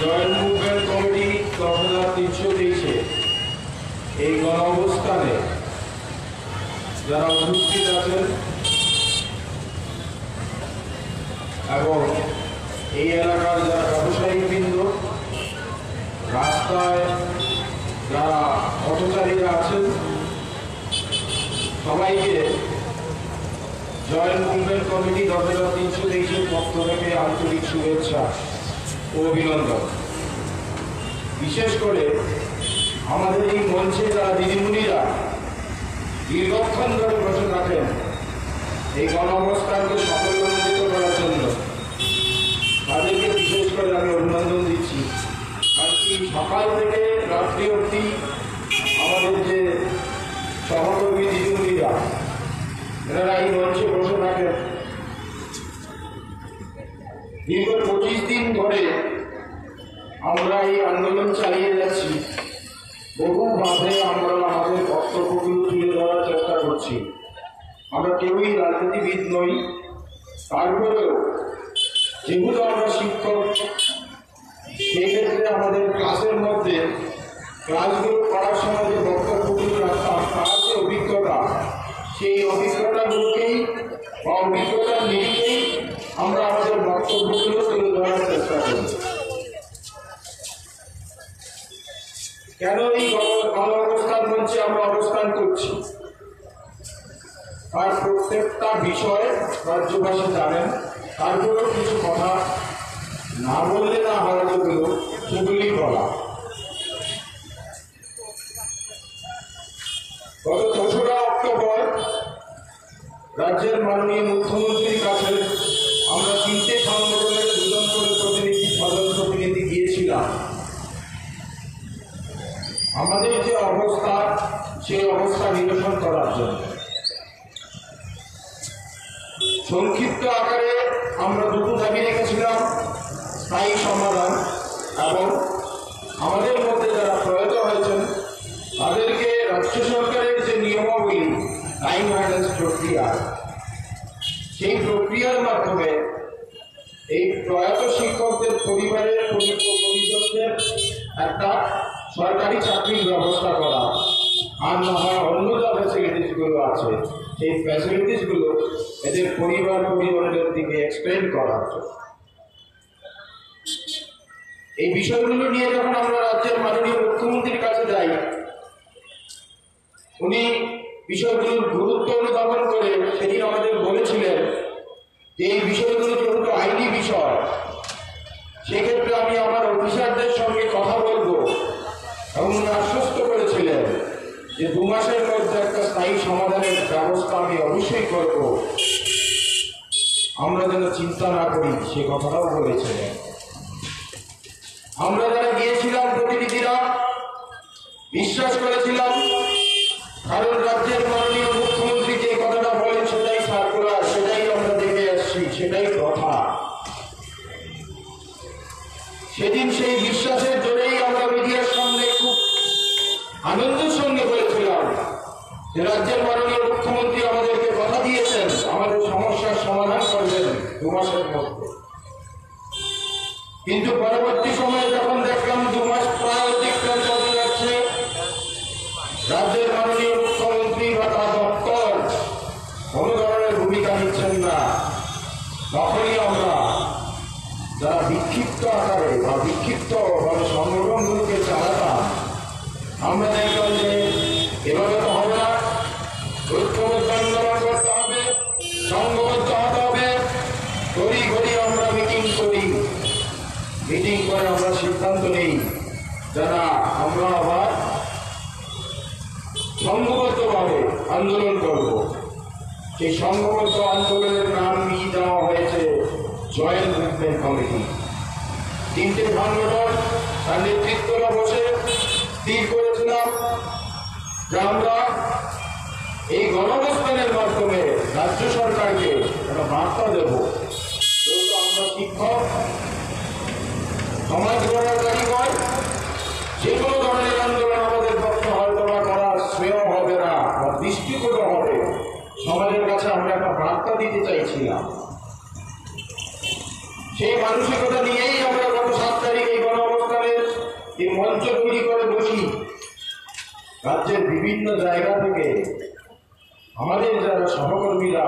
Joint movement committee 10,323 এই গণ অবস্থানে যারা উপস্থিত আছেন এবং এই এলাকার যারা ব্যবসায়ীবৃন্দ, রাস্তায় যারা পথচারীরা আছেন, সবাইকে জয়েন্ট মুভমেন্ট কমিটি 10,323 পক্ষ থেকে আন্তরিক শুভেচ্ছা ও অভিনন্দন। বিশেষ করে আমাদের এই মঞ্চে যারা দিদিমণিরা দীর্ঘক্ষণ ধরে বসে থাকেন এই গণ অবস্থানকে সাফল্যমণ্ডিত করার জন্য, তাদেরকে বিশেষ করে আমি অভিনন্দন দিচ্ছি। কারণ কি সকাল থেকে রাত্রি অবধি আমাদের যে সহকর্মী দিদিমণিরা এনারা এই মঞ্চে বসে থাকেন। দীর্ঘ 25 দিন ধরে আমরা এই আন্দোলন চালিয়ে যাচ্ছি। বহুভাবে আমরা আমাদের বক্তব্যগুলো তুলে ধরার চেষ্টা করছি। আমরা কেউই রাজনীতিবিদ নই, তারপরেও যেগুলো আমরা শিক্ষক, সেক্ষেত্রে আমাদের ক্লাসের মধ্যে ক্লাসগুলো করার সময় যে বক্তব্যগুলো রাখতাম তার যে অভিজ্ঞতা, সেই অভিজ্ঞতাগুলোকেই বা অভিজ্ঞতার নিরিখেই আমরা আমাদের বক্তব্যগুলো তুলে ধরার চেষ্টা করি। কেন এই গণ অবস্থান মঞ্চে আমরা অবস্থান করছি তার প্রত্যেকটা বিষয় রাজ্যবাসী জানেন। তারপরেও কিছু কথা না বললে না হয়, সেগুলি বলা। গত 4রা অক্টোবর রাজ্যের মাননীয় মুখ্যমন্ত্রীর কাছে আমরা 3টে সংগঠনের 2জন করে প্রতিনিধি গিয়েছিলাম। আমাদের যে অবস্থা, সেই অবস্থা নিরসন করার জন্য সংক্ষিপ্ত আকারে আমরা 2টো দাবি রেখেছিলাম: স্থায়ী সমাধান এবং আমাদের মধ্যে যারা প্রয়াত হয়েছেন তাদেরকে রাজ্য সরকারের যে নিয়মাবলী, টাইম ভায়োলেন্স প্রক্রিয়া, সেই প্রক্রিয়ার মাধ্যমে এই প্রয়াত শিক্ষকদের পরিবারের পরিজনদের একটা সরকারি চাকরির ব্যবস্থা করা, আর না হয় অন্য যা ফ্যাসিলিটিসগুলো আছে সেই ফ্যাসিলিটিসগুলো এদের পরিবারের দিকে এক্সটেন্ড করা। এই বিষয়গুলো নিয়ে যখন আমরা রাজ্যের মাননীয় মুখ্যমন্ত্রীর কাছে যাই, উনি বিষয়গুলোর গুরুত্ব অনুধাবন করে সেদিন আমাদের বলেছিলেন যে এই বিষয়গুলো যেহেতু আইনি বিষয়, সেক্ষেত্রে আমি আমার অফিসারদের সঙ্গে কথা বলবো, এবং উনি আশ্বস্ত করেছিলেন যে 2 মাসের মধ্যে একটা স্থায়ী সমাধানের ব্যবস্থা আমি অবশ্যই করব। আমরা যেন চিন্তা না করি সে কথাটাও বলেছিলেন। আমরা যারা গিয়েছিলাম প্রতিনিধিরা বিশ্বাস করেছিলাম, কারণ রাজ্যের মাননীয় মুখ্যমন্ত্রী যে কথাটা বলেন সেটাই সার্কুলার, সেটাই আমরা দেখে আসছি, সেটাই কথা। সেদিন সেই বিশ্বাসের জন্যই আমরা মিডিয়ার সামনে খুব আনন্দের সঙ্গে বলেছিলাম যে রাজ্যের মাননীয় মুখ্যমন্ত্রী আমাদেরকে কথা দিয়েছেন আমাদের সমস্যার সমাধান করবেন 2 মাসের মধ্যে। কিন্তু পরবর্তী সময়ে যখন দেখলাম 2 মাস প্রায় অতিক্রম করে যাচ্ছে, রাজ্যের মাননীয় মুখ্যমন্ত্রী বা তার দপ্তর কোন ধরনের ভূমিকা নিচ্ছেন না, তখনই আমরা যারা বিক্ষিপ্ত আকারে বা বিক্ষিপ্তভাবে সংগঠনগুলোকে চালাতাম, আমরা দেখলাম যে এভাবে তো হবে না, ঐক্যবদ্ধ আন্দোলন করতে হবে, সংঘবদ্ধ হতে হবে। ঘড়ি আমরা মিটিং করি, মিটিং করে আমরা সিদ্ধান্ত নেই যারা আমরা আবার সংঘবদ্ধভাবে আন্দোলন করব। সেই সংঘবদ্ধ আন্দোলনের নাম নিয়ে দেওয়া হয়েছে জয়েন্ট মুভমেন্ট কমিটি। 3টে সংগঠন তার নেতৃত্বরা বসে স্থির করেছিলাম যে আমরা এই গণঅবস্থানের মাধ্যমে রাজ্য সরকারকে একটা বার্তা দেব, যেহেতু আমরা শিক্ষক, সমাজ গড়ার কারিগর, যে কোনো ধরনের আন্দোলন আমাদের পক্ষে হয়তো বা করা শ্রেয় হবে না বা দৃষ্টিকোণ হবে, সমাজের কাছে আমরা একটা বার্তা দিতে চাইছিলাম। সেই মানসিকতা নিয়েই আমরা গত 7 তারিখ এই গণ এই মঞ্চ তৈরি করে বসি, রাজ্যের বিভিন্ন জায়গা থেকে আমাদের যারা সহকর্মীরা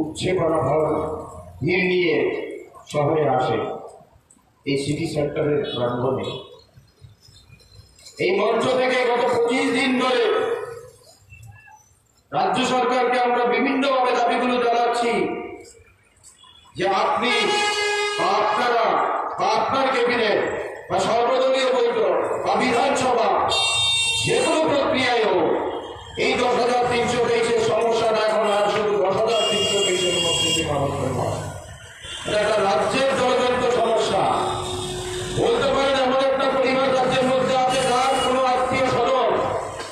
উপচে পড়া ভিড় নিয়ে শহরে আসে এই সিটি সেন্টারের প্রাঙ্গণে। এই মঞ্চ থেকে গত 25 দিন ধরে রাজ্য সরকারকে আমরা বিভিন্নভাবে দাবিগুলো জানাচ্ছি যে আপনি বা আপনারা বা আপনার ক্যাবিনেট বা সর্বদলীয় বৈঠক বা বিধানসভা যে কোনো প্রক্রিয়ায় হোক এই 10,323-এর সমস্যাটা এখন আর শুধু 10,323-এর মধ্যে সীমাবদ্ধ নয়, এটা একটা রাজ্যের জলজন্ত সমস্যা। বলতে পারেন এমন একটা পরিবার রাজ্যের মধ্যে আছে যার কোনো আত্মীয় স্বজন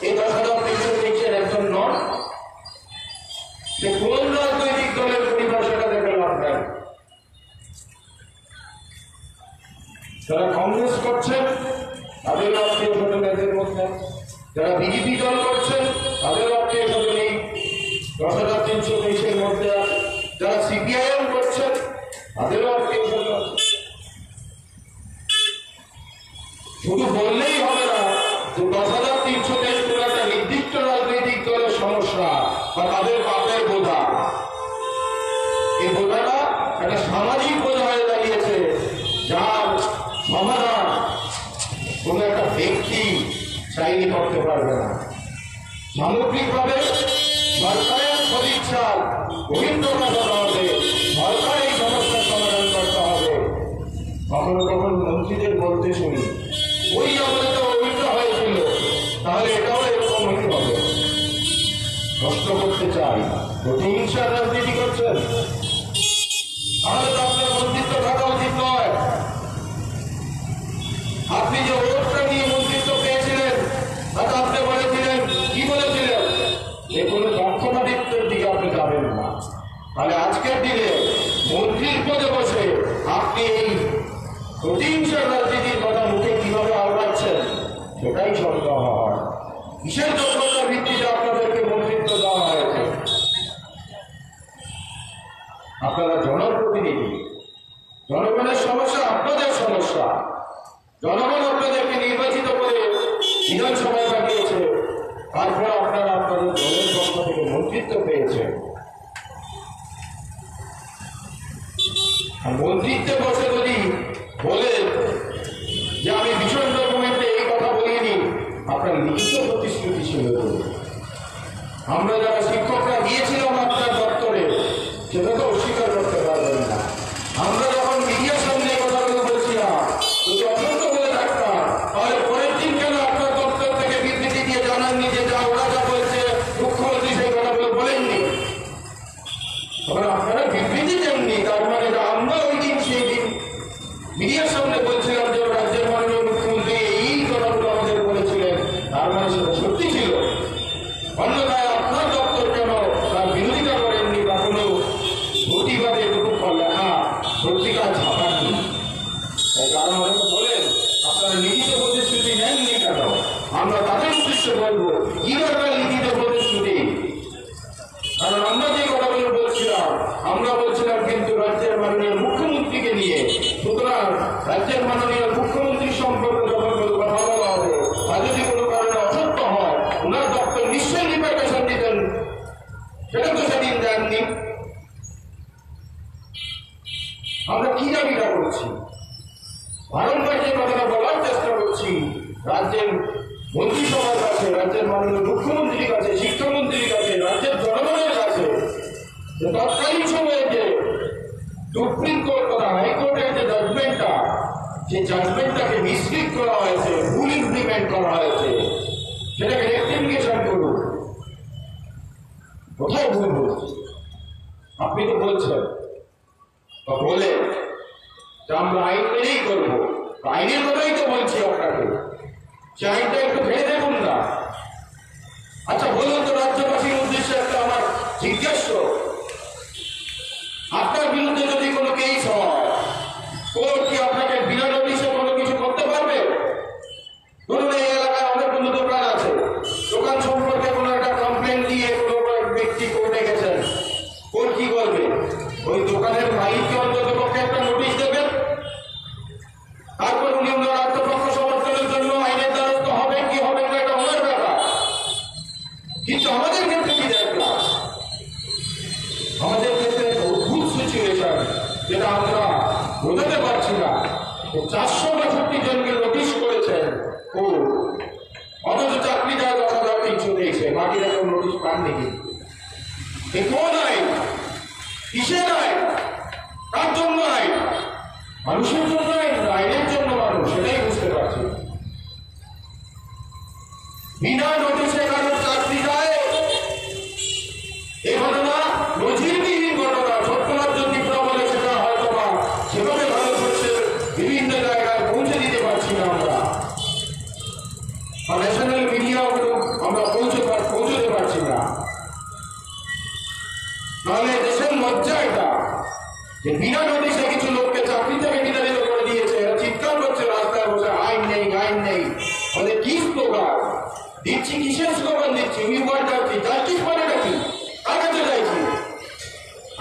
এই 10,323-এর একজন নন, সে কোন রাজনৈতিক দলের পরিবার সেটা দেখে লাভ নেই। যারা কংগ্রেস করছেন তাদের আত্মীয় স্বজন এদের মধ্যে, যারা বিজেপি দল করছেন তাদের আত্মীয় স্বজন এই 10,323-এর মধ্যে আছে, যারা সিপিআইএম করছেন তাদেরও আত্মীয় স্বজন। শুধু বললেই হবে না যে 10,323 কোন একটা নির্দিষ্ট রাজনৈতিক দলের সমস্যা বা তাদের পাপের বোঝা। এই বোঝাটা একটা সামাজিক বোঝা হয়ে দাঁড়িয়েছে, যার সমাধান কোন একটা ব্যক্তি চাইলে করতে পারবে না। সামগ্রিকভাবে সরকারের সদিচ্ছার বহিঃপ্রকাশ করা হবে, সরকার এই সমস্যার সমাধান করতে হবে। কখনো কখনো মন্ত্রীদের বলতে শুনি ওই আমাদের তো উল্টো হয়েছিল, তাহলে এটাও এরকম হতে হবে। কষ্ট করতে চাই, প্রতিহিংসার রাজনীতি করছেন, তাহলে তো আপনার মন্ত্রিত্ব থাকা উচিত নয়। আপনি যে ভোটটা নিয়ে মন্ত্রিত্ব পেয়েছিলেন তাতে আপনি বলেছিলেন, কি বলেছিলেন, যে কোনো পক্ষপাতিত্বের দিকে আপনি যাবেন না। তাহলে আজকের দিনে মন্ত্রীর পদে বসে আপনি এই প্রতিহিংসার রাজনীতির কথা মুখে কিভাবে আওড়াচ্ছেন সেটাই সন্দেহ হয়। কিসের যোগ্যতার ভিত্তিতে আপনাদেরকে মন্ত্রিত্ব দেওয়া হয়েছে? আপনারা জনপ্রতিনিধি, জনগণের সমস্যা আপনাদের সমস্যা। জনগণ আপনাদেরকে নির্বাচিত করে বিধানসভায় পাঠিয়েছে, তারপর আপনারা আপনাদের দলের পক্ষ থেকে মন্ত্রিত্ব পেয়েছেন। আর মন্ত্রিত্বে বসে যদি বলেন যে আমি ভীষণ ডকুমেন্টে এই কথা বলিনি, আপনার লিখিত প্রতিশ্রুতি ছিল। আমরা যারা শিক্ষকরা গিয়েছিলাম আপনার দপ্তরে সেটা তো অস্বীকার করতে পারবেন না। আমরা যখন মিডিয়ার সামনে এই কথাগুলো বলছিলাম, যদি অসত্য বলে থাকতাম তাহলে পরের দিন কেন আপনার দপ্তর থেকে বিবৃতি দিয়ে জানাননি যে যা ওরা যা বলছে মুখ্যমন্ত্রী সেই কথাগুলো বলেননি? তখন আপনারা বিবৃতি দেননি, তার মানে আমরা ওই দিন সেই দিন মিডিয়ার সামনে বলছিলাম যে রাজ্যের মাননীয় মুখ্যমন্ত্রী এই কথাগুলো আমাদের বলেছিলেন, তার মানে সেটা সত্যি ছিল। অন্যথায় আপনার দপ্তর কেন তার বিরোধিতা করেননি বা কোনো প্রতিবাদে দুটো লেখা পত্রিকায় ছাপাননি? কারণ অনেকে বলেন আপনারা লিখিত প্রতিশ্রুতি নেননি কেন? আমরা তাদের উদ্দেশ্যে বলবো কি দরকার লিখিত প্রতিশ্রুতি? কারণ আমরা যে কথাগুলো বলছিলাম, আমরা বলছিলাম কিন্তু রাজ্যের মাননীয় মুখ্যমন্ত্রীকে নিয়ে। সুতরাং রাজ্যের মাননীয় মুখ্যমন্ত্রী সম্পর্কে যখন কোনো কথা বলা হবে, আর যদি কোনো কারণে অসত্য হয়, ওনার দপ্তর নিশ্চয়ই রিপার্কেশন দিতেন। সেটা তো সেদিন দেননি। আমরা কি দাবিটা করছি? বারংবার যে কথাটা বলার চেষ্টা করছি, রাজ্যের মন্ত্রিসভার কাছে, রাজ্যের মাননীয় মুখ্যমন্ত্রীর কাছে, শিক্ষামন্ত্রীর কাছে, রাজ্যের জনগণের কাছে, যে তৎকালীন সময়ে যে সুপ্রিম কোর্ট করা হাইকোর্টের যে জাজমেন্টটা, যে জাজমেন্টটাকে মিসলিড করা হয়েছে, ভুল ইমপ্লিমেন্ট করা হয়েছে, সেটাকে রেকটিফিকেশন করুন। কোথায় ভুল হচ্ছে? আপনি তো বলছেন বা বলে যে আমরা আইন মেনেই করবো, আইনের কথাই তো বলছি আপনাকে, সে আইনটা একটু ভেবে দেখুন না। আচ্ছা বলুন তো, রাজ্যবাসীর উদ্দেশ্যে একটা আমার জিজ্ঞাসা, আপনার বিরুদ্ধে যদি কোনো কেস হয়, কোর্ট কি আপনাকে বিনা নোটিশে কোনো কিছু করতে পারবে? ধরুন এই এলাকায় অনেকগুলো দোকান আছে, দোকান সম্পর্কে কোনো একটা কমপ্লেন দিয়ে কোনো ব্যক্তি কোর্টে গেছেন, কোর্ট কি করবে? ওই দোকানের মালিককে অন্তত পক্ষে একটা নোটিশ দেবেন, তারপর উনি ওনার আত্মপক্ষ যেটা আমরা বোঝাতে পারছি না। 462 জনকে নোটিশ করেছেন ও অথচ চাকরি দেওয়া 10,300 দিয়েছে, বাকিরা কোনো নোটিশ পাননি। কিন্তু কোন আইন, কিসের আইন, কার জন্য আইন? মানুষের জন্য আইন, আইনের জন্য মানুষ, সেটাই বুঝতে পারছি। বিনা নোটিশে কারোর চাকরি দেয়, এই ঘটনা নজিরবিহীন ঘটনা। সত্যরাজ্য ত্রিপুরা বলে সেটা হয়তো বা সেভাবে ভারতবর্ষের বিভিন্ন জায়গায় পৌঁছে দিতে পারছি না আমরা, ন্যাশনাল মিডিয়াগুলো আমরা পৌঁছতে পারছি না। নাহলে দেশের লজ্জা এটা যে বিনা নোটিশে কিছু লোককে চাকরি থেকে বিতাড়িত করে দিয়েছে। এরা চিৎকার করছে রাস্তায় বসে, আইন নেই, আইন নেই। ওদের কি স্লোগান দিচ্ছি, কিসের স্লোগান দিচ্ছি? We want justice. জাস্টিস মানেটা কি? কার কাছে চাইছি?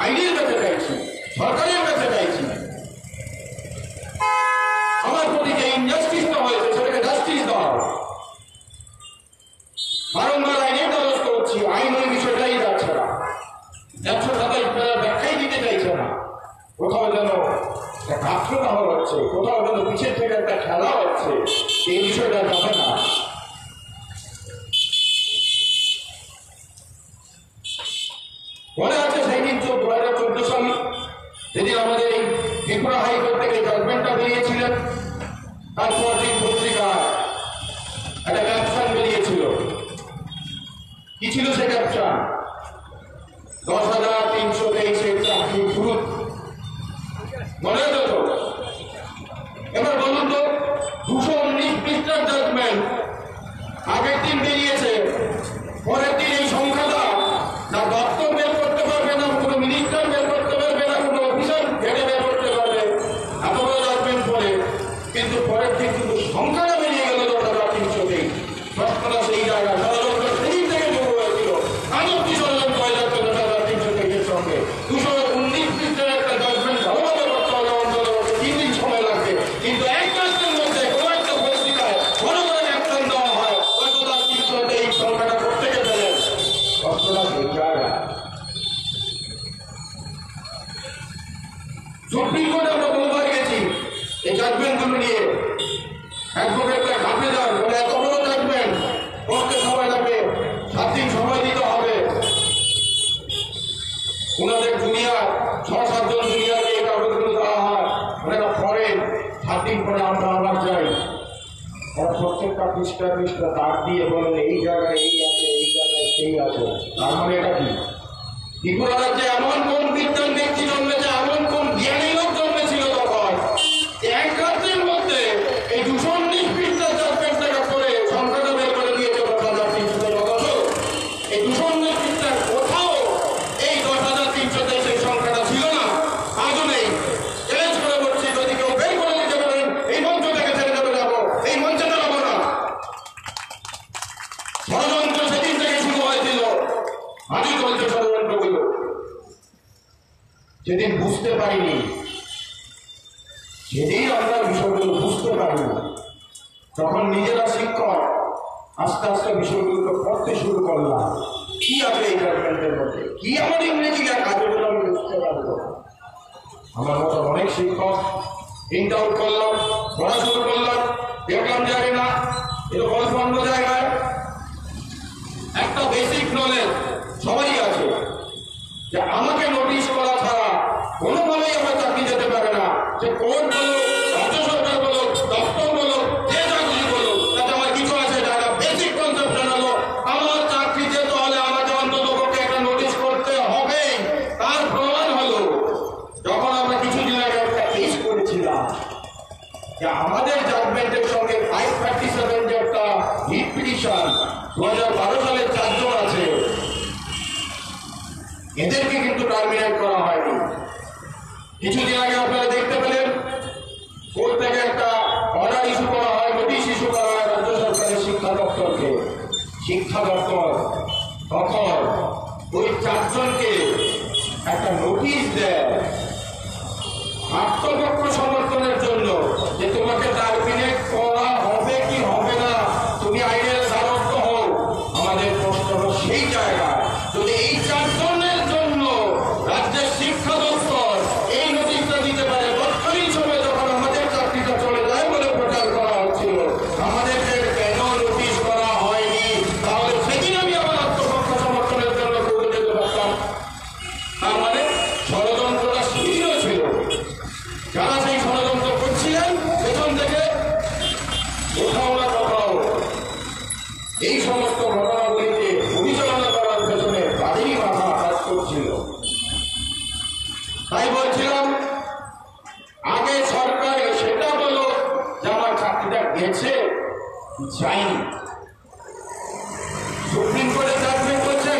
আইনের কাছে চাইছি, সরকারের কাছে চাইছি। আমার প্রতি যে ইনজাস্টিসটা হয়েছে সেটাকে জাস্টিস দাও। বারংবার আইনের দ্বারস্থ হচ্ছি, আইন ওই বিষয়টাই যাচ্ছে না, 127 ব্যাখ্যাই দিতে চাইছে না। কোথাও যেন আক্রমণ হচ্ছে, কোথাও যেন পিছের থেকে একটা খেলা হচ্ছে, এই বিষয়টা যাবে না। মনে আছে সেই দিন 2014 সাল যেদিন আমাদের এই ত্রিপুরা হাইকোর্ট থেকে জাজমেন্টটা বেরিয়েছিলেন, তারপর দিন পত্রিকায় একটা ক্যাপশন বেরিয়েছিল। কি ছিল সে ক্যাপশন? 10,323 চাকরি ফুরুত। মনে হতো তো? এবার বলুন তো, 219 পৃষ্ঠার জাজমেন্ট আগের দিন বেরিয়েছে, পরের দিন এই সংখ্যাটা না দপ্তর বের করতে পারবে, না কোনো মিনিস্টার বের করতে পারবে, না কোনো অফিসার ঘেটে বের করতে পারবে, এত বড় জাজমেন্ট পরে। কিন্তু পরের দিন কিন্তু সংখ্যাটা বেরিয়ে গেল 10,323। প্রশ্নটা সেই জায়গায় ষড়যন্ত্র সেদিন থেকে শুরু হয়েছিল। আজও কি ষড়যন্ত্র হয়ে যাচ্ছে 10,323 সঙ্গে? 219 পৃষ্ঠার একটা জাজমেন্ট ভালোভাবে করতে হলে অন্তত 3 দিন সময় লাগবে, কিন্তু এক মাসের মধ্যে কোনো একটা পত্রিকায় বড় বড় অ্যাকশন দেওয়া হয়, 10,323 সংখ্যাটা প্রত্যেকে পেলেন। প্রশ্নটা সেই জায়গায়। সুপ্রিম কোর্টে আমরা বহুবার গেছি এই জাজমেন্টগুলো নিয়ে। অ্যাডভোকেটরা ঘাটে যান, বলে এত বড় জাজমেন্ট করতে সময় লাগবে, 7 দিন সময় দিতে হবে। ওনাদের জুনিয়র 6-7 জন জুনিয়রকে এই কাগজগুলো দেওয়া হয়, ওনারা পড়েন, 7 দিন পরে আমরা আবার যাই। ওরা প্রত্যেকটা পৃষ্ঠা দাগ দিয়ে বলেন এই জায়গায় এই আছে, এই জায়গায় সেই আছে। তার মানে এটা কি? ত্রিপুরা রাজ্যে এমন কোন বিজ্ঞান ব্যক্তি জন্মেছে, এমন কোন জ্ঞানী লোক জন্মেছিল তখন, এক রাজ্যের মধ্যে এই 219 পৃষ্ঠার জাজমেন্টটাকে করে সংখ্যাটা বের করে দিয়েছে 10,323। এই 219 পৃষ্ঠার কোথাও এই 10,323 এই সংখ্যাটা ছিল না, আজও নেই। চ্যালেঞ্জ করে বলছি, যদি কেউ বের করে দিতে পারেন এই মঞ্চ থেকে ছেড়ে দেবে, যাবো, এই মঞ্চে দাঁড়াবো না। ষড়যন্ত্র সেদিন থেকে শুরু হয়েছিল, আজই চলছে ষড়যন্ত্রগুলো। যেদিন বুঝতে পারিনি, যেদিন আমরা বিষয়গুলো বুঝতে পারিনি, তখন নিজেরা শিক্ষক আস্তে আস্তে বিষয়গুলোকে পড়তে শুরু করলাম। কি আছে এই জাজমেন্টের মধ্যে, কি আমার ইংরেজি লেখা, যেগুলো আমি বুঝতে পারবো। আমার মতো অনেক শিক্ষক প্রিন্ট আউট করলাম, পড়া শুরু করলাম, দেখলাম জানি না, এটা গল্প অন্য জায়গায়। একটা বেসিক নলেজ সবারই আছে যে আমাকে নোটিশ করা ছাড়া কোনোভাবেই আমার চাকরি যেতে পারে না। যে কোর্ট বলো, রাজ্য সরকার বলো, দপ্তর বলো, যে চাকরি বলো, তাতে আমার কিছু আছে না। একটা বেসিক কনসেপ্ট জানালো, আমার চাকরি যেতে হলে আমাকে অন্তত একটা নোটিশ করতে হবে। তার প্রমাণ হলো যখন আমরা কিছুদিন আগে একটা কেস করেছিলাম যে আমাদের জাজমেন্টের সঙ্গে 537 যে একটা রিট পিটিশন 2012 সালের 4 জন আছে, এদেরকে কিন্তু টার্মিনেট করা হয়নি। কিছুদিন আগে আপনারা দেখতে পেলেন কোর্ট থেকে একটা অর্ডার ইস্যু করা হয়, নোটিশ ইস্যু করা হয় রাজ্য সরকারের শিক্ষা দপ্তরকে। শিক্ষা দপ্তর তখন ওই 4 জনকে একটা নোটিশ দেয় আত্মপক্ষ সমর্থনের জন্য, যে তোমাকে টার্মিনেট করা হবে কি হবে না, তুমি আইনের দ্বারস্থ হও। আমাদের প্রশ্ন সেই জায়গায়, যদি এই 4 জনের জন্য রাজ্যের শিক্ষা দপ্তর এই নোটিশটা বললাম আগে সরকার সেটা বলো যে আমার চাকরিটা গেছে যায়নি। সুপ্রিম কোর্টে জাজমেন্ট করছেন,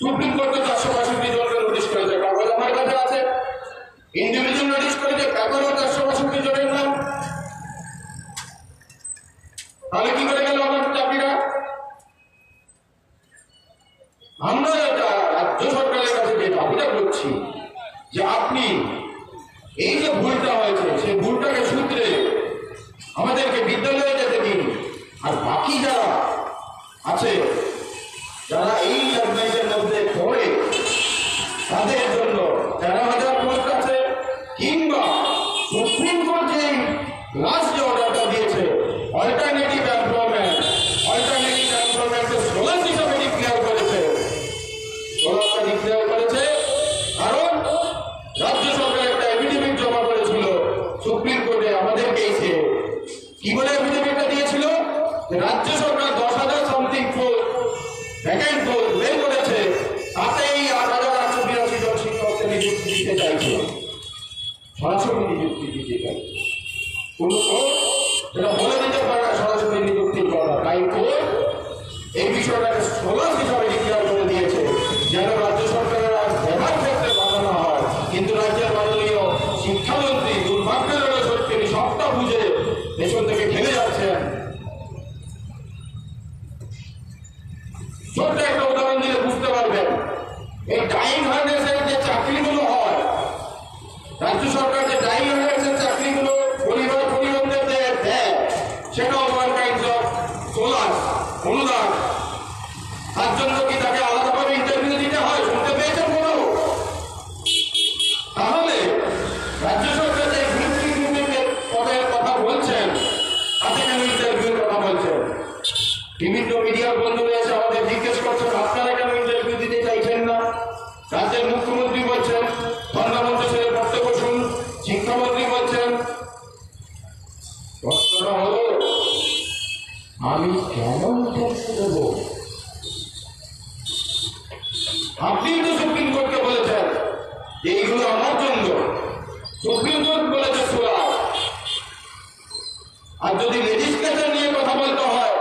সুপ্রিম কোর্টে 462 জনকে নোটিশ করেছে, কাগজ আমার কাছে আছে, ইন্ডিভিজুয়াল নোটিশ করেছে, কাগজও 462 জনের নাম। তাহলে কি করে গেল আমার চাকরিরা? আমরা রাজ্য সরকারের কাছে যে দাবিটা করছি যে আপনি এই যে ভুলটা হয়েছে সেই ভুলটাকে শুধরে আমাদেরকে বিদ্যালয়ে যেতে দিন, আর বাকি যারা আছে যারা এই জাজমেন্টের মধ্যে পড়ে তাদের জন্য 13,000 পোস্ট আছে, কিংবা সুপ্রিম কোর্ট যে লাস্ট যে অর্ডারটা দিয়েছে অল্টারনেটিভ এমপ্লয়মেন্টের সোলাস হিসাবে ডিক্লেয়ার করেছে, সোলাসটা ডিক্লেয়ার করেছে কারণ রাজ্য সরকার একটা এফিডেভিট জমা করেছিল সুপ্রিম কোর্টে আমাদেরকে এসে কি বলে এফিডেভিটটা দিয়েছিল যে রাজ্য সরকার 10,000 সামথিং ভ্যাকেন্ট পোস্ট বের করেছে, তাতে এই 8,882 জন শিক্ষককে নিযুক্তি দিতে চাইছে, সরাসরি নিযুক্তি দিতে চাইছে। কোন কোর্ট যেটা বলে দিতে পারে না সরাসরি নিযুক্তির কথা, তাই কোর্ট এই বিষয়টাকে সোলাস হিসাবে ডিক্লেয়ার করে দিয়েছে যেন রাজ্য সরকারের ব্যবহার করতে বাধা না হয়। কিন্তু রাজ্যের মাননীয় শিক্ষামন্ত্রী দুর্ভাগ্যের সত্যি সবটা বুঝে পেছন থেকে খেলে যাচ্ছেন। ছোট্ট একটা উদাহরণ দিলে বুঝতে পারবেন, এই ডাইং হার্নেসের যে চাকরিগুলো হয়, রাজ্য সরকার যে ডাইং হার্নেসের চাকরিগুলো পরিবারদের দেয় সেটাও ওয়ান কাইন্ড অফ সোলাস অনুদান। তার জন্য কি তাকে আলাদাভাবে ইন্টারভিউ দিতে হয়? শুনতে পেয়েছেন কোথাও? তাহলে রাজ্য সরকার যে পদের কথা বলছেন তাতে কেন ইন্টারভিউর কথা বলছেন? বিভিন্ন মিডিয়ার বন্ধুরা এসে আমাদের জিজ্ঞেস করছেন আপনারা কেন ইন্টারভিউ দিতে চাইছেন না? রাজ্যের মুখ্যমন্ত্রী বলছেন ধর্মমন্ত্রী ছেলে পড়তে বসুন, শিক্ষামন্ত্রী বলছেন। প্রশ্নটা হলো আমি কেন ইন্টারভিউ দেবো? আপনি তো সুপ্রিম কোর্টকে বলেছেন যে এইগুলো আমার জন্য, সুপ্রিম কোর্ট বলেছে সোলাস। আর যদি লেজিসলেচার নিয়ে কথা বলতে হয়,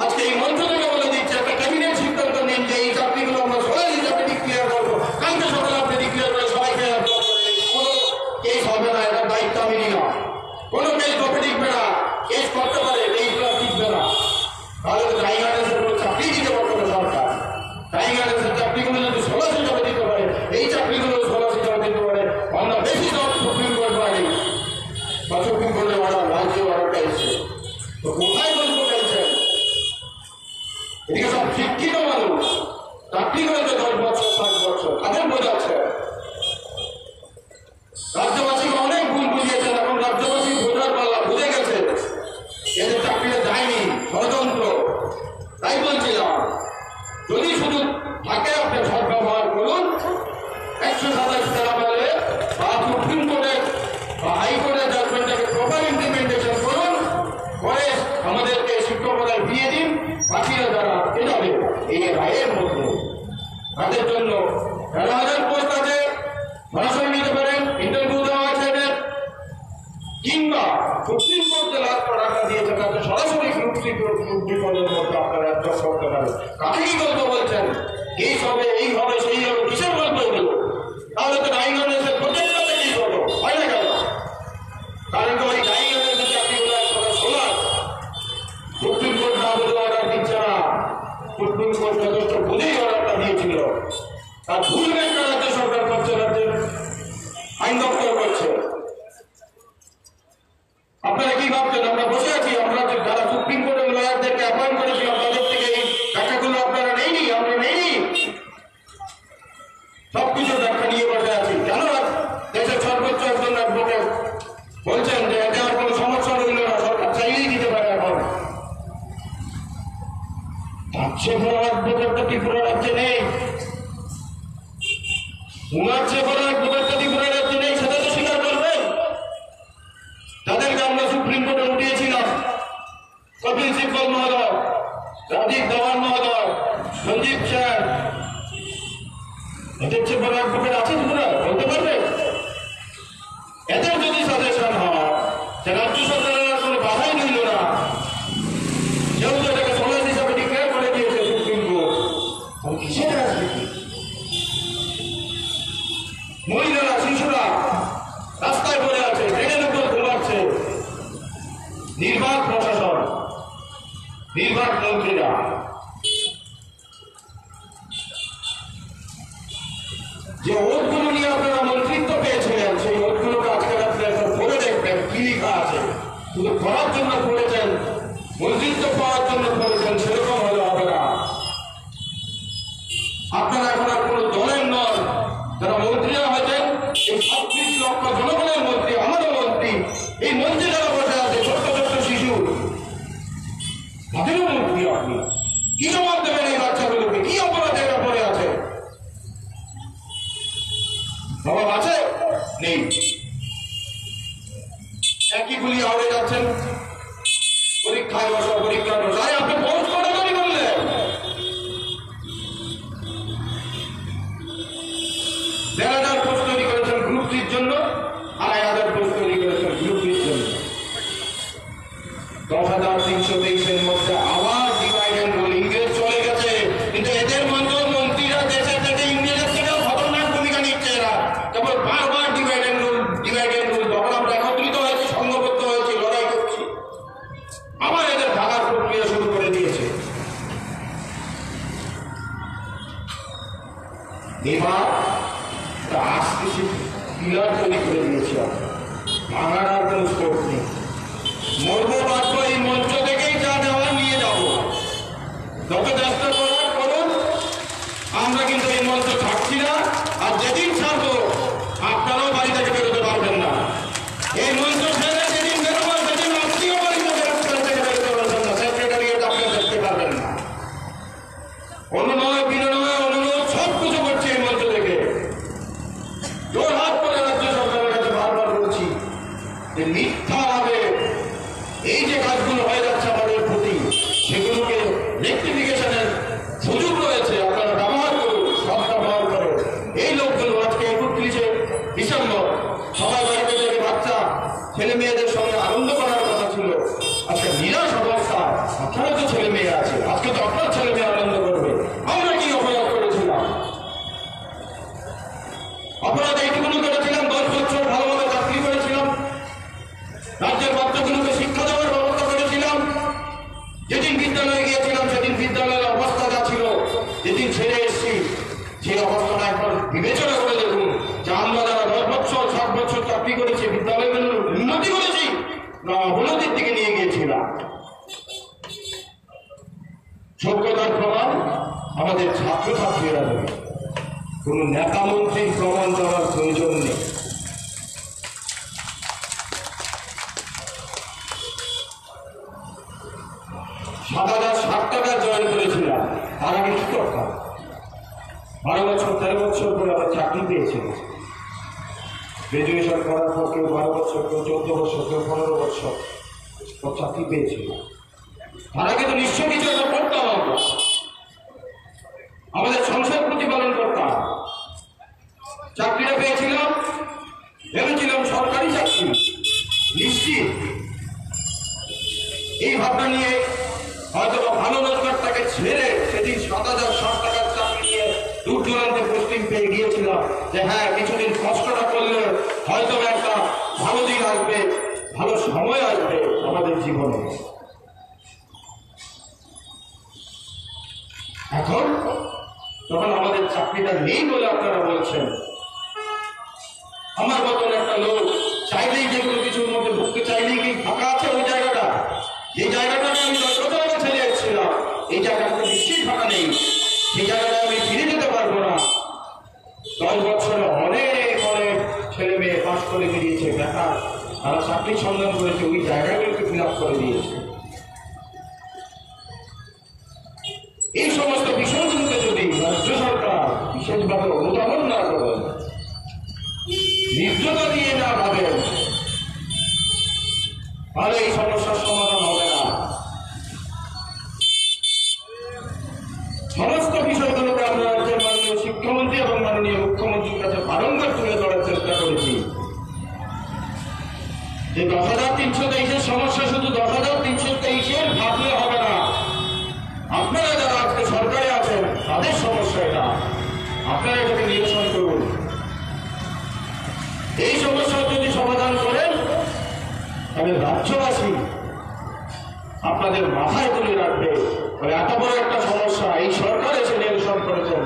আজকে এই মঞ্চ থেকে বলে দিচ্ছে একটা ক্যাবিনেট সিদ্ধান্ত নিন যে এই চাকরিগুলো আমরা সোলাস হিসাবে ডিক্লেয়ার করবো, কালকে সকালে আপনি ডিক্লেয়ার করে সবাইকে কোনো কেস হবে না, এটার দায়িত্ব আমি নিলাম। কোনো কেস কপে টিকবে না, কেস করতে পারে এইগুলো টিকবে না। তাহলে তো ডাইং হার্নেসের কোনো চাকরি দিতে পারতো না সরকার। ডাইং হার্নেসের চাকরিগুলো যদি সোলাস হিসাবে দিতে পারে, এই চাকরিগুলো সোলাস হিসাবে দিতে পারে, আমরা বেশি সব সুপ্রিম কোর্ট পাই বা সুপ্রিম কোর্টের অর্ডার, রাজ্য অর্ডারটা এসছে, তো কোথায় বলবো চাইছেন? এদিকে সব শিক্ষিত মানুষ চাকরি করেছে 10 বছর 7 বছর, তাদের বোঝাচ্ছে। রাজ্যবাসীকে অনেক ভুল বুঝিয়েছেন, এখন রাজ্যবাসী বোঝার পাল্লা বুঝে গেছে এদের চাকরিতে যায়নি, ষড়যন্ত্র। তাই বলছিলাম যদি শুধু থাকে আপনি সরকার ব্যবহার করুন, 127 ধারা বলে বা সুপ্রিম কোর্টের বা হাইকোর্টের জাজমেন্টটাকে প্রপার ইমপ্লিমেন্টেশন করুন, করে আমাদেরকে শিক্ষকতায় দিয়ে দিন। বাকিরা যারা আটকে যাবে এই রায়ের মধ্যে তাদের জন্য 13,000 পোস্ট আছে, সরাসরি নিতে পারেন, ইন্টারভিউ দেওয়া আছে এদের, কিংবা সুপ্রিম কোর্ট যে লাস্ট অর্ডারটা দিয়েছে তাতে সরাসরি গ্রুপ পদের মধ্যে আপনারা অ্যাডজাস্ট করতে পারেন। কাকে কি গল্প বলছেন? এই হবে, এই হবে, সেই হবে, কিসের গল্প এগুলো? তাহলে তো ডাইং হার্নেসের প্রত্যেকটা থেকেই হলো, হয় না কেন? কারণ তো ওই ডাইং হার্নেসের চাকরিগুলো একটা সোলাস। সুপ্রিম কোর্ট না বুঝে অর্ডার দিচ্ছে না, সুপ্রিম কোর্ট যথেষ্ট বুঝেই অর্ডারটা দিয়েছিল। তার ভুল একটা রাজ্য সরকার করছে, রাজ্যের আইন দপ্তর করছে। আপনারা কি ভাবছেন আমরা বসে আছি? আমরা যারা সুপ্রিম কোর্টের লয়ারদেরকে অ্যাপয়েন্ট করেছিলাম তাদের থেকে এই টাকাগুলো আপনারা নেইনি, আমরা নেইনি, সবকিছু ব্যাখ্যা নিয়ে বসে আছি। কেন দেশের সর্বোচ্চ একজন অ্যাডভোকেট বলছেন যে এটা আর কোনো সমস্যা রইল না, সরকার চাইলেই দিতে পারে। এখন তার চেয়ে বড় অ্যাডভোকেট তো ত্রিপুরা রাজ্যে নেই, উনার চেয়ে বড় অ্যাডভোকেট তো ত্রিপুরা রাজ্যে নেই, সেটা তো স্বীকার করবেন। তাদেরকে আমরা সুপ্রিম কোর্টে উঠিয়েছিলাম, কপিল সিব্বল মহোদয়, রাজীব ধওয়ান মহোদয়, সঞ্জীব স্যার, এদের চেয়ে বড় অ্যাডভোকেট আছে ত্রিপুরা? মহিলারা, শিশুরা রাস্তায় পড়ে আছে, ট্রেনের উপর ঘুমাচ্ছে। নির্বাক প্রশাসন, নির্বাক মন্ত্রীরা। যে ওটগুলো নিয়ে আপনারা মন্ত্রিত্ব পেয়েছিলেন, সেই ওটগুলোকে আজকে রাত্রে পড়ে দেখবেন কি লেখা আছে। শুধু পড়ার জন্য পড়েছেন, মন্ত্রিত্ব পাওয়ার জন্য পড়েছেন, সেরকম হলে হবে না। আপনারা এখন আর কোনো দলের নন। যারা মন্ত্রীরা হয়েছেন, এই 36 লক্ষ জনগণের মন্ত্রী, আমারও মন্ত্রী, এই মন্ত্রী যারা বসে আছে, ছোট্ট ছোট্ট শিশু, তাদেরও মন্ত্রী। আপনি কি জবাব দেবেন এই বাচ্চাগুলোকে? কি অপরাধে এরা পড়ে আছে? জবাব আছে? নেই। একই গুলি আওড়ে যাচ্ছেন। পরীক্ষায় বসা, পরীক্ষায় বসা। আপনি পোস্ট করে তৈরি করলেন। দেড় পোস্ট তৈরি করেছেন গ্রুপ 3 জন্য, 2,500 পোস্ট তৈরি করেছেন গ্রুপ 3 জন্য। 10,323-এর মধ্যে আবার ডিভাইড এন্ড রুল। ইংরেজ চলে গেছে, কিন্তু এদের মতো মন্ত্রীরা দেশের থেকে ইংরেজের থেকেও খতরনাক ভূমিকা নিচ্ছে। এরা কেবল বারবার divide and rule, divide and rule. তখন আমরা একত্রিত হয়েছি, সংঘবদ্ধ হয়েছি, লড়াই করছি। আবার এদের ভাগার প্রক্রিয়া শুরু করে দিয়েছে। এবার আজকে সে পিলার তৈরি করে দিয়েছে। ভাঙার আর কোনো স্কোপ নেই। মরবো বাঁচবো, এই মঞ্চ থেকেই যা নেওয়া নিয়ে যাব। যত চেষ্টা করার করুন, আমরা কিন্তু এই মঞ্চ থাকছি না। আর যেদিন ছাড়বো, আপনারাও বাড়ি থেকে বেরোতে পারবেন না। এই মঞ্চ ছেড়ে যেদিন বেরোবো, সেদিন আপনিও বাড়ি থেকে বেরোতে পারবেন না। সেক্রেটারিয়েট আপনি দেখতে পারবেন না। অনুনয়, বিনয়, অনুরোধ সব কিছু করছে এই মঞ্চ থেকে। জোর হাত করে রাজ্য সরকারের কাছে বারবার বলছি যে মিথ্যা ভাবে এই যে কাজগুলো হয়ে যাচ্ছে আমাদের প্রতি, সেগুলোকে রেকটিফিকেশনের সুযোগ রয়েছে। আপনারা ব্যবহার করুন, সব ব্যবহার করে। এই লোকগুলো আজকে 31শে ডিসেম্বর সবাই বাড়িতে থেকে বাচ্চা ছেলে মেয়েদের সঙ্গে আনন্দ করার কথা ছিল। আজকে নিরাশ অবস্থা। আপনারও তো ছেলে মেয়ে আছে, আজকে তো আপনার ছেলে মেয়ে আনন্দ করবে। আমরা কি অপরাধ করেছিলাম? অপরাধ এইটুকুনো করেছিলাম, 10 বছর ভালোভাবে চাকরি করেছিলাম, রাজ্যের বাচ্চাগুলোকে শিক্ষা দেওয়ার ব্যবস্থা করেছিলাম। যেদিন বিদ্যালয়ে গিয়েছিলাম, সেদিন বিদ্যালয়ের অবস্থা যা ছিল, যেদিন ছেড়ে এসেছি, সেই অবস্থাটা একবার বিবেচনা করে দেখুন যে আমরা যারা 10 বছর 7 বছর চাকরি করেছি, বিদ্যালয়গুলোর উন্নতি করেছি না অবনতির দিকে নিয়ে গিয়েছিলাম। যোগ্যতার প্রমাণ আমাদের ছাত্রছাত্রীরা দেবে। কোন নেতা মন্ত্রীর প্রমাণ দেওয়ার প্রয়োজন নেই। $7,060 জয়েন করেছিলাম, তার আগে কি করতাম? 12 বছর 13 বছর করে আমরা চাকরি পেয়েছিলাম। গ্রাজুয়েশন করার পর কেউ 12 বছর, কেউ 14 বছর, কেউ 15 বছর চাকরি পেয়েছিল। তার আগে তো নিশ্চয় কিছু একটা করতাম। আমরা আমাদের সংসার প্রতিপালন করতাম। চাকরিটা পেয়েছিলাম, ভেবেছিলাম সরকারি চাকরি নিশ্চিত। এই ভাবনা নিয়ে হয়তো ভালো রোজগারটাকে ছেড়ে সেদিন 7,060 চাকরি নিয়ে দূর দূরান্তে পোস্টিং পেয়ে গিয়েছিলাম যে হ্যাঁ, কিছুদিন কষ্টটা করলে হয়তো একটা ভালো দিন আসবে, ভালো সময় আসবে আমাদের জীবনে। এখন তখন আমাদের চাকরিটা নেই বলে আপনারা বলছেন। আমার মতন একটা লোক চাইলেই যে কোনো কিছুর মধ্যে ঢুকতে চাইলেই কি ফাঁকা আছে ওই জায়গাটা? যে জায়গাটা আমি 10 বছর আগে ছেড়ে এসেছিলাম, এই জায়গাটা নিশ্চয়ই ফাঁকা নেই। সেই জায়গাটা আমি ফিরে যেতে পারবো না। 10 বছরে অনেক অনেক ছেলে মেয়ে পাস করে বেরিয়েছে, বেকার, তারা চাকরি সন্ধান করেছে, ওই জায়গাগুলোকে ফিল আপ করে দিয়েছে। এই সমস্ত বিষয়গুলোকে যদি রাজ্য সরকার বিশেষভাবে অনুধাবন না করেন, নির্জতা দিয়ে না ভাবেন, তাহলে এই সমস্যার সমাধান হবে না। সমস্ত বিষয়গুলোকে আমরা রাজ্যের মাননীয় শিক্ষামন্ত্রী এবং মাননীয় মুখ্যমন্ত্রীর কাছে বারংবার তুলে ধরার চেষ্টা করেছি যে 10,323-এর সমস্যা শুধু 10,323-এর ভাবলে হবে না। আপনারা যারা আজকে সরকারে আছেন, তাদের সমস্যা এটা। আপনারা এটাকে নিরসন করুন। এখানে রাজ্যবাসী আপনাদের মাথায় তুলে রাখবে। এত বড় একটা সমস্যা এই সরকার এসে নিরসন করেছেন,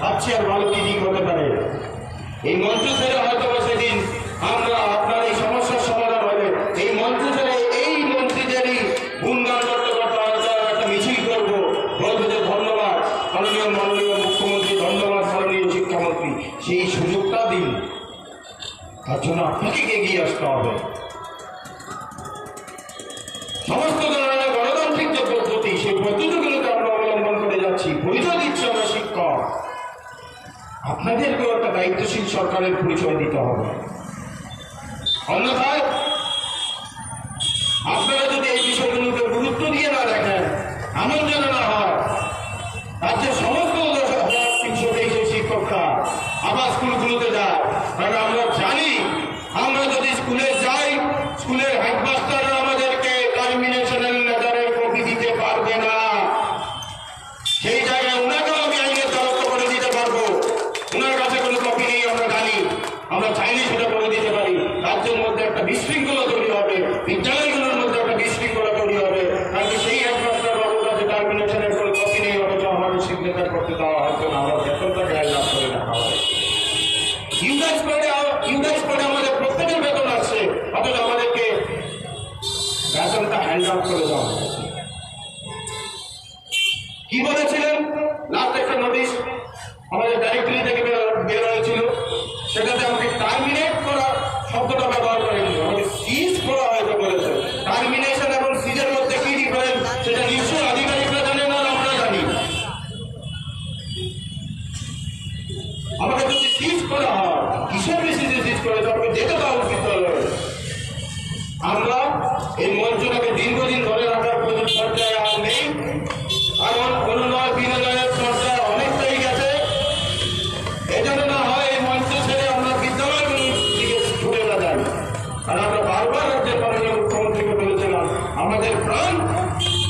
ভাবছি আর ভালো কি দিক হতে পারে। এই মঞ্চ ছেড়ে হয়তো সেদিন আমরা আপনার এই সমস্যার সমাধান হবে, এই মঞ্চ ছেড়ে এই মন্ত্রীদেরই গুণগান করতে করতে হয়তো একটা মিছিল করবো, বলবো যে ধন্যবাদ মাননীয় মুখ্যমন্ত্রী, ধন্যবাদ মাননীয় শিক্ষামন্ত্রী। সেই সুযোগটা দিন, তার জন্য আপনাকে এগিয়ে আসতে হবে। সমস্ত ধরনের গণতান্ত্রিক যে পদ্ধতি, সেই পদ্ধতিগুলোকে আমরা অবলম্বন করে যাচ্ছি, পরিচয় দিচ্ছি আমরা শিক্ষক। আপনাদেরকেও একটা দায়িত্বশীল সরকারের পরিচয় দিতে হবে। অন্যথায় আপনারা যদি এই বিষয়গুলোকে গুরুত্ব দিয়ে না দেখেন, এমন যেন না হয় রাজ্যের সমস্ত 323 শিক্ষকরা আবার স্কুলগুলোতে যায়। কারণ আমরা জানি, আমরা যদি স্কুলে যাই, স্কুলের হেডমাস্টাররা আমাদেরকে টার্মিনেশনাল লেটারের কপি দিতে পারবে না। সেই জায়গায় ওনাকেও আমি আইনের দ্বারস্থ করে দিতে পারবো। ওনার কাছে কোনো কপি নেই, আমরা জানি, আমরা চাইলে সেটা করে দিতে পারি। রাজ্যের মধ্যে একটা বিশৃঙ্খলা তৈরি হবে, বিদ্যালয়গুলোর মধ্যে একটা বিশৃঙ্খলা তৈরি হবে। কারণ সেই হেডমাস্টার বাবুর কাছে টার্মিনেশনের কোনো কপি নেই, অথচ আমাদের সিগনেচার করতে দেওয়া হয়তো না, আমরা বেতনটা গায়ে লাভ করে রাখা হয়। ইউডাইস করে আমাদের প্রত্যেকের বেতন আসছে, অথচ আমাদেরকে বেতনটা হ্যান্ড আউট করে দেওয়া হয়েছে। কি বলেছিলেন? লাস্ট একটা নোটিশ আমাদের ডাইরেক্টরি থেকে বের হয়েছিল, সেটাতে আমাকে টার্মিনেট করা শব্দটা ব্যবহার করেনি, আমাকে সিজ করা হয়তো বলেছে। টার্মিনেশন এবং সিজের মধ্যে কি ডিফারেন্স সেটা নিশ্চয়ই আধিকারিকরা জানেন আর আমরা জানি। আমাকে যদি সিজ করা হয়, কিসের বেসিসে সিজ করেছে, আমাকে যেতে দেওয়া উচিত হলো। আমরা এই মঞ্চটাকে দীর্ঘদিন ধরে রাখার পর্যায়ে আর নেই, কারণ অনুনয় বিনোদনের চর্চা অনেকটাই গেছে। এজন্য না হয় এই মঞ্চ ছেড়ে আমরা বিদ্যালয়গুলোর দিকে ছুটে না যাই। আর আমরা বারবার রাজ্যের মাননীয় মুখ্যমন্ত্রীকে বলেছিলাম, আমাদের প্রাণ,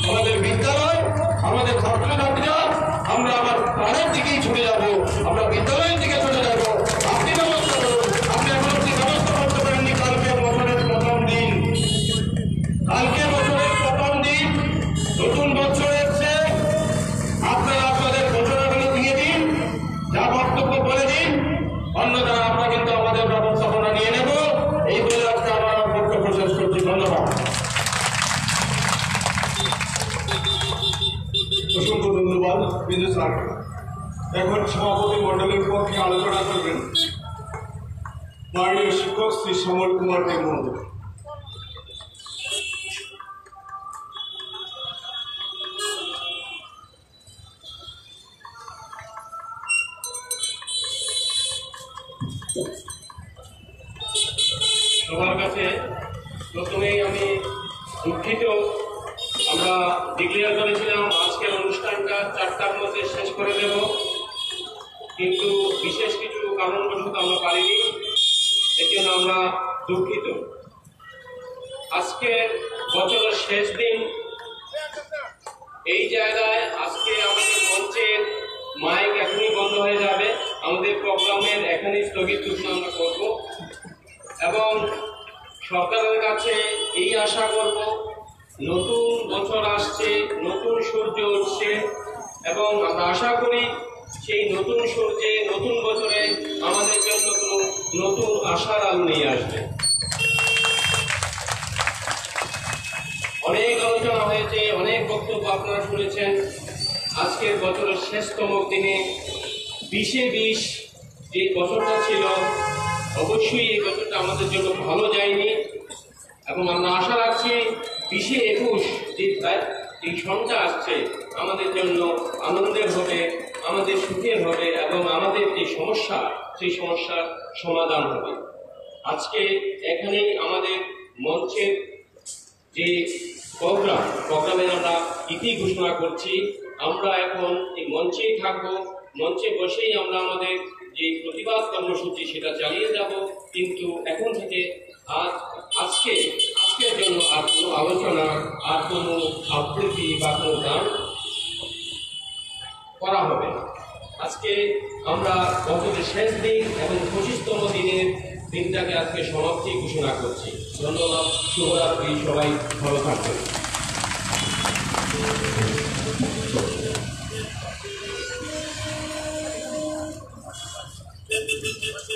আমাদের বিদ্যালয়, আমাদের ছাত্রছাত্রীরা, আমরা আমার প্রাণের দিকেই ছুটে যাব, আমরা বিদ্যালয়ের দিকে ছুটে যাব। আপনি ব্যবস্থা করুন, আপনি এখন অব্দি ব্যবস্থা করতে পারেননি। কালকে বছরের প্রথম দিন, নতুন বছর এসছে, আপনারা আপনাদের ঘোষণাগুলো দিয়ে দিন, যা বক্তব্য বলে দিন, অন্যথায় আমরা কিন্তু আমাদের ব্যবস্থাপনা নিয়ে নেব। এই বলে আজকে আমার বক্তব্য শেষ করছি। ধন্যবাদ। অসংখ্য ধন্যবাদ বিন্দু স্যার। এখন সভাপতি মন্ডলের পক্ষে আলোচনা করবেন মাননীয় শিক্ষক শ্রী সমর কুমার দে মহোদয়। সবার কাছে প্রথমেই আমি দুঃখিত, আমরা ডিক্লেয়ার করেছিলাম আজকের অনুষ্ঠানটা 4টার মধ্যে শেষ করে দেব, কিন্তু বিশেষ কিছু কারণবশত আমরা পারিনি, এর জন্য আমরা দুঃখিত। আজকের বছরের শেষ দিন, এই জায়গায় আজকে আমাদের মঞ্চের মাইক এখনই বন্ধ হয়ে যাবে, আমাদের প্রোগ্রামের এখানেই স্থগিত ঘোষণা আমরা করব এবং সরকারের কাছে এই আশা করব, নতুন বছর আসছে, নতুন সূর্য উঠছে এবং আমরা আশা করি সেই নতুন সূর্যে, নতুন বছরে আমাদের জন্য কোনো নতুন আশার আলো নিয়ে আসবে। অনেক আলোচনা হয়েছে, অনেক বক্তব্য আপনারা শুনেছেন। আজকের বছরের শেষতম দিনে 20-20 যে বছরটা ছিল, অবশ্যই এই বছরটা আমাদের জন্য ভালো যায়নি এবং আমরা আশা রাখছি 20-21 যে সনটা আসছে আমাদের জন্য আনন্দের হবে, আমাদের সুখের হবে এবং আমাদের যে সমস্যা, সেই সমস্যার সমাধান হবে। আজকে এখানেই আমাদের মঞ্চের যে প্রোগ্রামের আমরা ইতি ঘোষণা করছি। আমরা এখন এই মঞ্চেই থাকবো, মঞ্চে বসেই আমরা আমাদের যে প্রতিবাদ কর্মসূচি সেটা চালিয়ে যাব, কিন্তু এখন থেকে আজকের জন্য আর কোনো আলোচনা, আর কোনো আবৃত্তি বা কোনো গান করা হবে না। আজকে আমরা বছরের শেষ দিন এবং 25তম দিনের দিনটাকে আজকে সমাপ্তি ঘোষণা করছি। ধন্যবাদ, শুভরাত্রি, সবাই ভালো থাকবেন। Thank you.